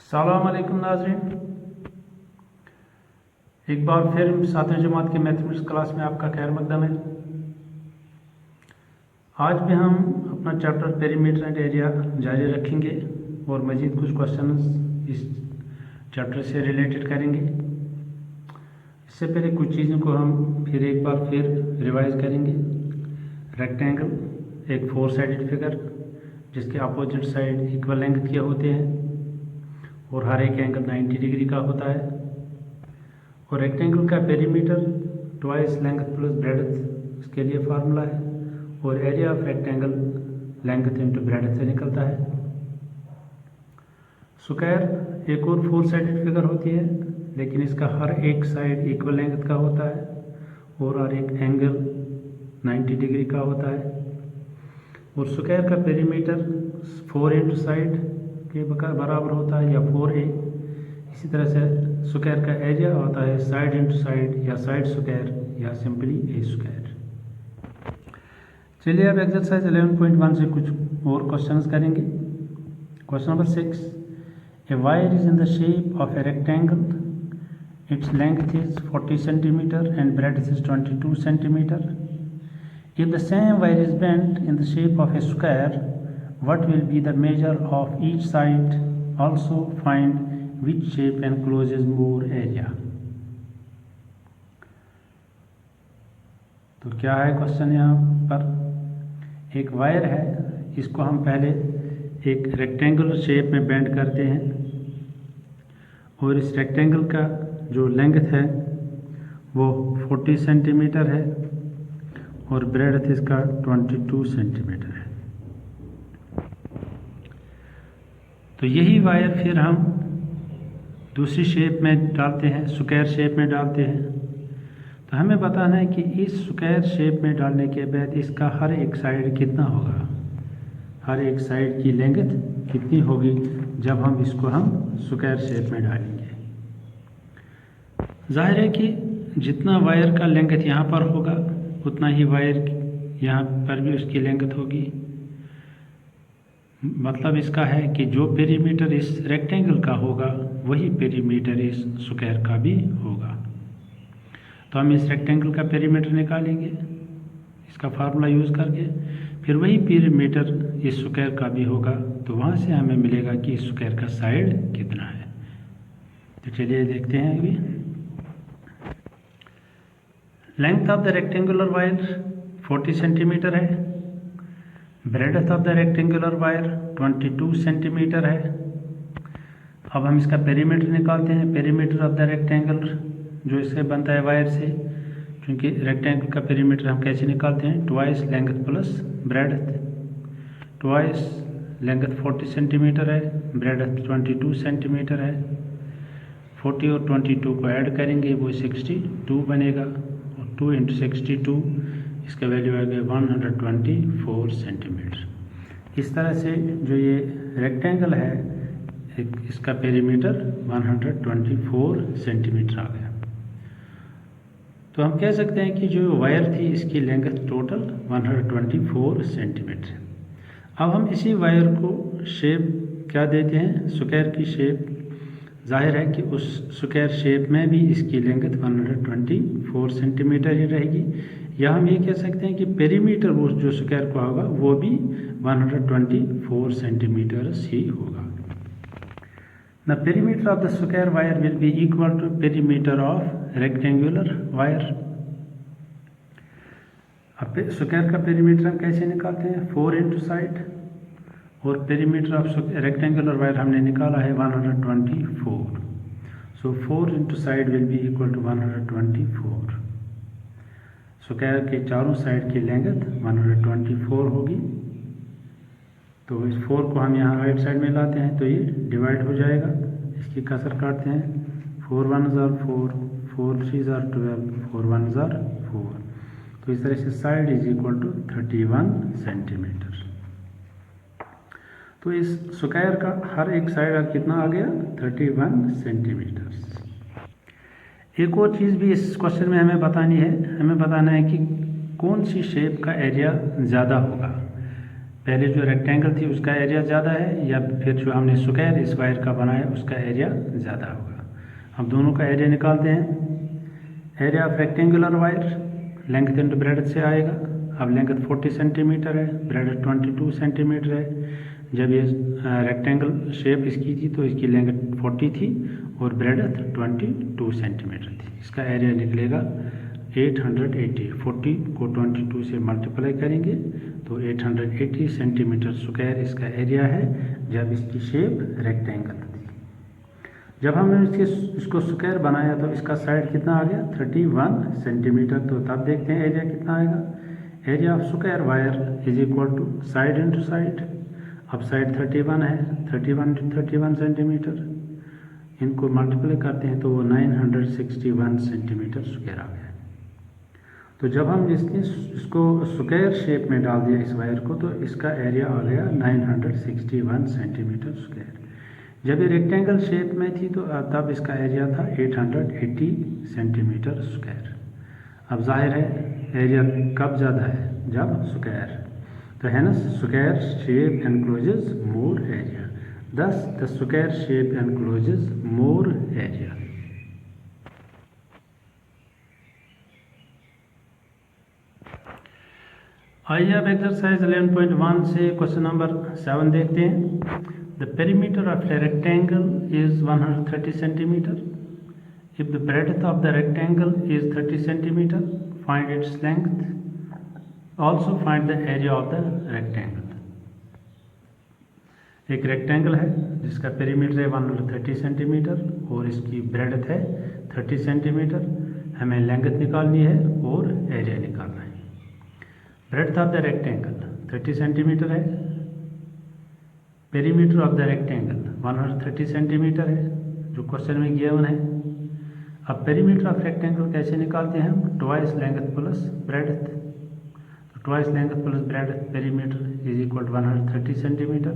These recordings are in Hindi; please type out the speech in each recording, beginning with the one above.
अस्सलाम वालेकुम नाज़रीन, एक बार फिर 7वीं जमात के मैथमेटिक्स क्लास में आपका खैर मकदम है। आज भी हम अपना चैप्टर पेरीमीटर एंड एरिया जारी रखेंगे और मज़ीद कुछ क्वेश्चंस इस चैप्टर से रिलेटेड करेंगे। इससे पहले कुछ चीज़ों को हम फिर एक बार फिर रिवाइज करेंगे। रेक्टेंगल एक 4 साइडेड फिगर जिसके अपोजिट साइड इक्वल लेंथ के होते हैं और हर एक एंगल 90 डिग्री का होता है। और रेक्टेंगल का perimeter twice length plus breadth इसके लिए फार्मूला है और area of rectangle length into breadth से निकलता है। स्क्वायर एक और 4 साइडेड फिगर होती है लेकिन इसका हर एक साइड इक्वल लेंथ का होता है और हर एक एंगल 90 डिग्री का होता है। और स्क्वायर का पेरीमीटर 4 इंटू साइड के बराबर होता है या 4a। इसी तरह से स्क्वायर का एरिया होता है साइड इंटू साइड या साइड स्क्वायर या सिंपली ए स्क्वायर। चलिए अब एक्सरसाइज 11.1 से कुछ और क्वेश्चंस करेंगे। Question number 6, a wire is in the shape of a rectangle, its length is 40 centimetre and breadth is 22 centimetre. If the same wire is bent in the shape of a square, what will be the measure of each side? Also find which shape encloses more area. तो क्या है क्वेश्चन यहाँ पर? एक वायर है, इसको हम पहले एक रेक्टेंगुलर शेप में बेंड करते हैं और इस रेक्टेंगल का जो लेंथ है वो 40 सेंटीमीटर है और ब्रेड्थ इसका 22 सेंटीमीटर है। तो यही वायर फिर हम दूसरी शेप में डालते हैं, स्क्वायर शेप में डालते हैं। तो हमें बताना है कि इस स्क्वायर शेप में डालने के बाद इसका हर एक साइड कितना होगा, हर एक साइड की लेंथ कितनी होगी जब हम इसको स्क्वायर शेप में डालेंगे। जाहिर है कि जितना वायर का लेंथ यहाँ पर होगा उतना ही वायर यहाँ पर भी उसकी लेंथ होगी। मतलब इसका है कि जो पेरीमीटर इस रेक्टेंगल का होगा वही पेरीमीटर इस स्क्वायर का भी होगा। तो हम इस रेक्टेंगल का पेरीमीटर निकालेंगे इसका फार्मूला यूज़ करके, फिर वही पेरीमीटर इस स्क्वायर का भी होगा। तो वहाँ से हमें मिलेगा कि इस स्क्वायर का साइड कितना है। तो चलिए देखते हैं। अभी length of the rectangular wire 40 centimetre है, breadth of the rectangular wire 22 centimetre है। अब हम इसका पेरीमीटर निकालते हैं। पेरीमीटर ऑफ द रेक्टेंगल जो इससे बनता है वायर से, क्योंकि रेक्टेंगल का पेरीमीटर हम कैसे निकालते हैं, twice length plus breadth. Twice length 40 centimetre है, ब्रेड्थ 22 सेंटीमीटर है। 40 और 22 को ऐड करेंगे वो 62 बनेगा। 2 इंटू 62 इसका वैल्यू आ गया 124 सेंटीमीटर। इस तरह से जो ये रेक्टेंगल है इसका पेरीमीटर 124 सेंटीमीटर आ गया। तो हम कह सकते हैं कि जो वायर थी इसकी लेंथ टोटल 124 सेंटीमीटर। अब हम इसी वायर को शेप क्या देते हैं, स्क्वायर की शेप। जाहिर है कि उस स्क्वायर शेप में भी इसकी लेंथ 124 सेंटीमीटर ही रहेगी, या हम ये कह सकते हैं कि पेरीमीटर वो जो स्क्वायर का होगा वो भी 124 सेंटीमीटर ही होगा। The perimeter of the square wire will be equal to perimeter of rectangular wire. अब स्क्वायर का पेरीमीटर हम कैसे निकालते हैं, 4 इंटू साइड, और पेरीमीटर ऑफ रेक्टेंगुलर वायर हमने निकाला है 124। So 4 into side will be equal to 124। Square के चारों साइड की लेंथ 124 होगी। तो इस 4 को हम यहाँ राइट साइड में लाते हैं तो ये डिवाइड हो जाएगा। इसकी कसर काटते हैं, 4 1 4, 4 3 12, 4 1 4। तो इस तरह से side is equal to 31 centimetre. तो इस स्क्वायर का हर एक साइड कितना आ गया, 31 सेंटीमीटर। एक और चीज़ भी इस क्वेश्चन में हमें बतानी है। हमें बताना है कि कौन सी शेप का एरिया ज़्यादा होगा। पहले जो रेक्टेंगल थी उसका एरिया ज़्यादा है या फिर जो हमने स्क्वायर इस वायर का बनाया उसका एरिया ज़्यादा होगा। हम दोनों का एरिया निकालते हैं। Area of rectangular wire length into breadth से आएगा। अब लेंथ 40 सेंटीमीटर है, ब्रेड्थ 22 सेंटीमीटर है। जब ये रेक्टेंगल शेप इसकी थी तो इसकी लेंथ 40 थी और ब्रेड्थ 22 सेंटीमीटर थी। इसका एरिया निकलेगा 880। 40 को 22 से मल्टीप्लाई करेंगे तो 880 सेंटीमीटर स्क्वायर इसका एरिया है जब इसकी शेप रेक्टेंगल थी। जब हमने इसको स्क्वायर बनाया तो इसका साइड कितना आ गया 31 सेंटीमीटर। तो तब देखते हैं एरिया कितना आएगा। Area of square wire is equal to side into side. अब साइड 31 है, 31 सेंटीमीटर, इनको मल्टीप्लाई करते हैं तो वो 961 सेंटीमीटर स्क्वायर आ गया। तो जब हम इसको स्क्वायर शेप में डाल दिया इस वायर को तो इसका एरिया आ गया 961 सेंटीमीटर स्क्वायर। जब ये रेक्टेंगल शेप में थी तो तब इसका एरिया था 880 सेंटीमीटर स्क्वायर। अब जाहिर है एरिया कब ज़्यादा है जब स्क्वायर, तो hence square shape encloses more area, thus the square shape encloses more area। आइए अब एक्सरसाइज 11.1 से क्वेश्चन नंबर 7 देखते हैं। The perimeter of the rectangle is 130 centimetre. If the breadth of the rectangle is 30 centimetre, find its length. Also find the area of the rectangle. एक रेक्टेंगल है जिसका पेरीमीटर है 130 सेंटीमीटर और इसकी ब्रेड्थ है 30 सेंटीमीटर। हमें लेंथ निकालनी है और एरिया निकालना है। Breadth of the rectangle 30 centimetre है, perimeter of the rectangle 130 centimetre है जो क्वेश्चन में गिवन है। अब पेरीमीटर ऑफ रेक्टेंगल कैसे निकालते हैं हम, ट्वाइस लेंथ प्लस ब्रेड्थ। तो twice length plus breadth perimeter is equal to 130 centimetre.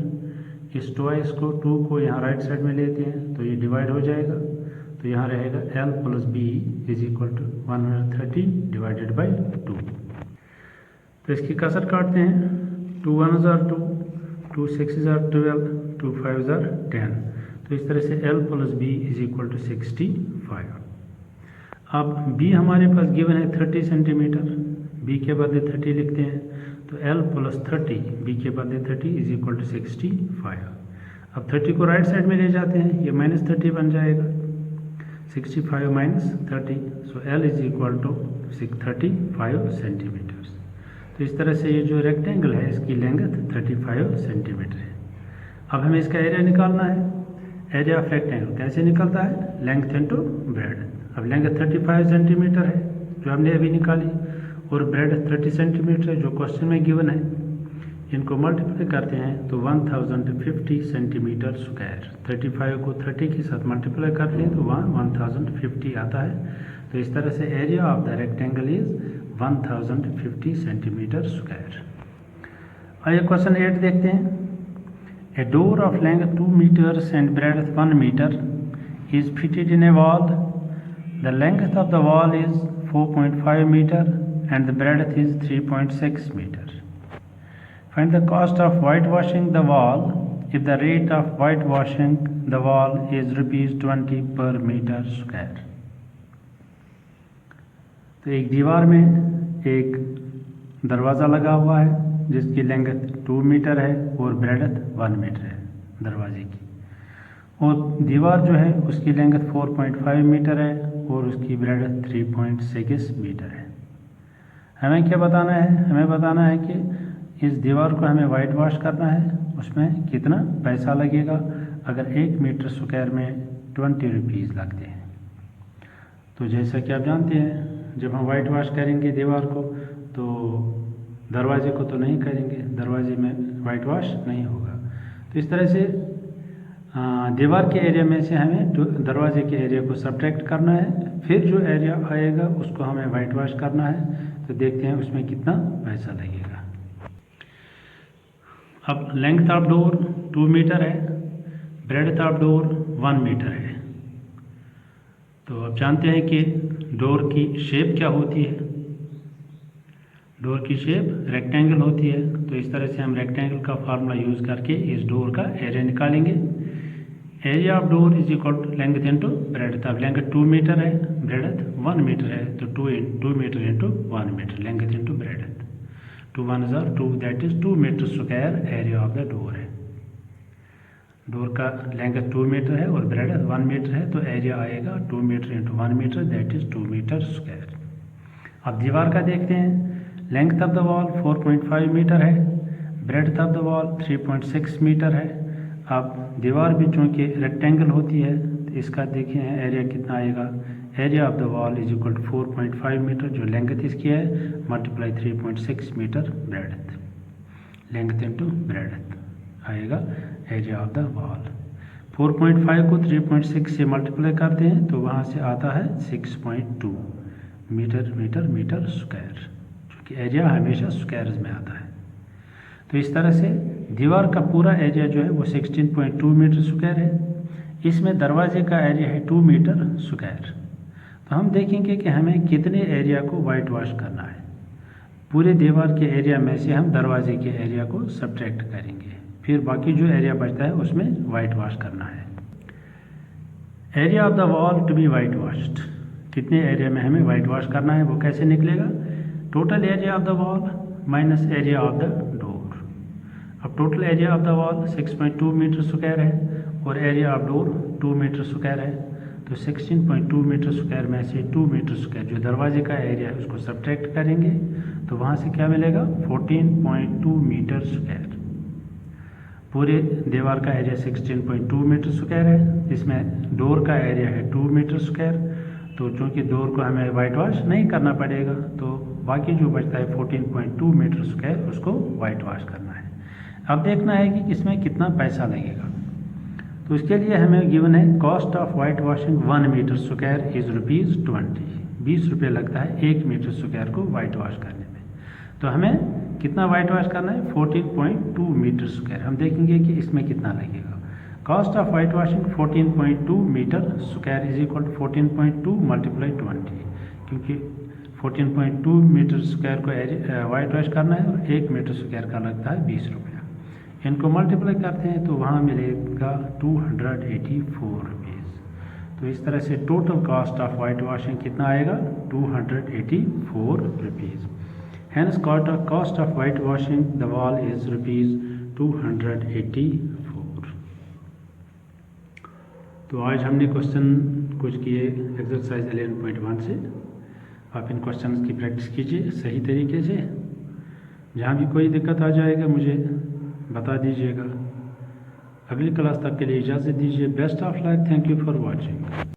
इस ट्वाइस को 2 को यहाँ राइट साइड में लेते हैं तो ये डिवाइड हो जाएगा, तो यहाँ रहेगा L plus B is equal to 130 divided by 2। तो इसकी कसर काटते हैं, 2 1 are 2, 2 6 are 12, 2 5 are 10। तो इस तरह से L plus B is equal to 65। अब B हमारे पास गिवन है 30 सेंटीमीटर, B के बदले 30 लिखते हैं तो L प्लस 30 B के बदले 30 इज इक्वल टू 65। अब 30 को राइट साइड में ले जाते हैं, ये -30 बन जाएगा, 65 minus 30, so L is equal to 35 centimetre. तो इस तरह से ये जो रेक्टेंगल है इसकी लेंथ 35 सेंटीमीटर है। अब हमें इसका एरिया निकालना है। एरिया ऑफ रेक्टेंगल कैसे निकलता है, लेंथ इंटू ब्रेड्थ। अब लेंथ 35 सेंटीमीटर है जो हमने अभी निकाली और ब्रेड्थ 30 सेंटीमीटर है जो क्वेश्चन में गिवन है। इनको मल्टीप्लाई करते हैं तो 1050 सेंटीमीटर स्क्वायर। 35 को 30 के साथ मल्टीप्लाई करते हैं तो वहाँ 1050 आता है। तो इस तरह से area of the rectangle is 1050 centimetre square. आइए क्वेश्चन 8 देखते हैं। A door of length 2 metres and breadth 1 metre is fitted in a wall. The length of the wall is 4.5 metre and the breadth is 3.6 meter. Find the cost of whitewashing the wall if the rate of whitewashing the wall is ₹20 per meter square. तो एक दीवार में एक दरवाज़ा लगा हुआ है जिसकी लेंथ 2 मीटर है और ब्रेड्थ 1 मीटर है दरवाजे की, और दीवार जो है उसकी लेंथ 4.5 मीटर है और उसकी ब्रेड्थ 3.6 मीटर है। हमें क्या बताना है, हमें बताना है कि इस दीवार को हमें वाइट वॉश करना है, उसमें कितना पैसा लगेगा। अगर 1 मीटर स्क्वायर में 20 रुपीज़ लगते हैं। तो जैसा कि आप जानते हैं जब हम वाइट वॉश करेंगे दीवार को तो दरवाजे को तो नहीं करेंगे, दरवाजे में वाइट वॉश नहीं होगा। तो इस तरह से दीवार के एरिया में से हमें दरवाजे के एरिया को सब्ट्रैक्ट करना है, फिर जो एरिया आएगा उसको हमें वाइट वॉश करना है। तो देखते हैं उसमें कितना पैसा लगेगा। अब लेंथ ऑफ डोर 2 मीटर है, ब्रेड्थ ऑफ डोर 1 मीटर है। तो अब जानते हैं कि डोर की शेप क्या होती है। डोर की शेप रेक्टेंगल होती है, तो इस तरह से हम रेक्टेंगल का फार्मूला यूज़ करके इस डोर का एरिया निकालेंगे। Area of door is equal to length into breadth. अब लेंथ 2 मीटर है, ब्रेडथ 1 मीटर है, तो 2 metre into 1 metre, length into breadth. 2 1 is 2, that is 2 metre square area of the door है। डोर का लेंथ 2 मीटर है और ब्रेडथ 1 मीटर है, तो एरिया आएगा 2 metre into 1 metre, that is 2 metre square. अब दीवार का देखते हैं। Length of the wall 4.5 metre है, breadth of the wall 3.6 metre है। अब दीवार भी चूँकि रेक्टेंगल होती है, तो इसका देखिए एरिया कितना आएगा। Area of the wall is equal to 4.5 metre, जो लेंथ इसकी है, multiply 3.6 metre breadth, length into breadth आएगा एरिया ऑफ द वॉल। 4.5 को 3.6 से मल्टीप्लाई करते हैं तो वहाँ से आता है 6.2 मीटर मीटर मीटर स्क्वायर, क्योंकि एरिया हमेशा स्क्वायर्स में आता है। तो इस तरह से दीवार का पूरा एरिया जो है वो 16.2 मीटर स्क्वायर है। इसमें दरवाजे का एरिया है 2 मीटर स्क्वायर। तो हम देखेंगे कि हमें कितने एरिया को वाइट वॉश करना है। पूरे दीवार के एरिया में से हम दरवाजे के एरिया को सब्ट्रैक्ट करेंगे, फिर बाकी जो एरिया बचता है उसमें वाइट वॉश करना है। Area of the wall to be whitewashed, कितने एरिया में हमें वाइट वॉश करना है वो कैसे निकलेगा। Total area of the wall minus area of the door. अब total area of the wall 6.2 metre square है और area of door 2 metre square है, तो 16.2 मीटर स्क्वायर में से 2 मीटर स्क्वायर जो दरवाजे का एरिया है उसको सब्ट्रैक्ट करेंगे, तो वहाँ से क्या मिलेगा 14.2 मीटर स्क्वायर। पूरे दीवार का एरिया 16.2 मीटर स्क्वायर है, इसमें डोर का एरिया है 2 मीटर स्क्वायर। तो चूँकि डोर को हमें वाइट वॉश नहीं करना पड़ेगा, तो बाकी जो बचता है 14.2 मीटर स्क्वायर उसको वाइट वॉश करना है। अब देखना है कि इसमें कितना पैसा लगेगा। तो इसके लिए हमें गिवन है cost of whitewashing 1 metre square is ₹20। 20 रुपये लगता है 1 मीटर स्क्वायर को वाइट वॉश करने में। तो हमें कितना वाइट वॉश करना है 14.2 मीटर स्क्वायर। हम देखेंगे कि इसमें कितना लगेगा। Cost of whitewashing 14.2 metre square is equal to 14.2 multiply 20, क्योंकि 14.2 मीटर स्क्वायर को वाइट वॉश करना है और 1 मीटर स्क्वायर का लगता है 20 रुपया। इनको मल्टीप्लाई करते हैं तो वहाँ मिलेगा 284 रुपीज़। तो इस तरह से total cost of whitewashing कितना आएगा 284 rupees. Hence cost of whitewashing the wall is ₹284। तो आज हमने क्वेश्चन कुछ किए एक्सरसाइज 11.1 से। आप इन क्वेश्चंस की प्रैक्टिस कीजिए सही तरीके से। जहाँ भी कोई दिक्कत आ जाएगा मुझे बता दीजिएगा। अगली क्लास तक के लिए इजाज़त दीजिए। Best of luck, thank you for watching.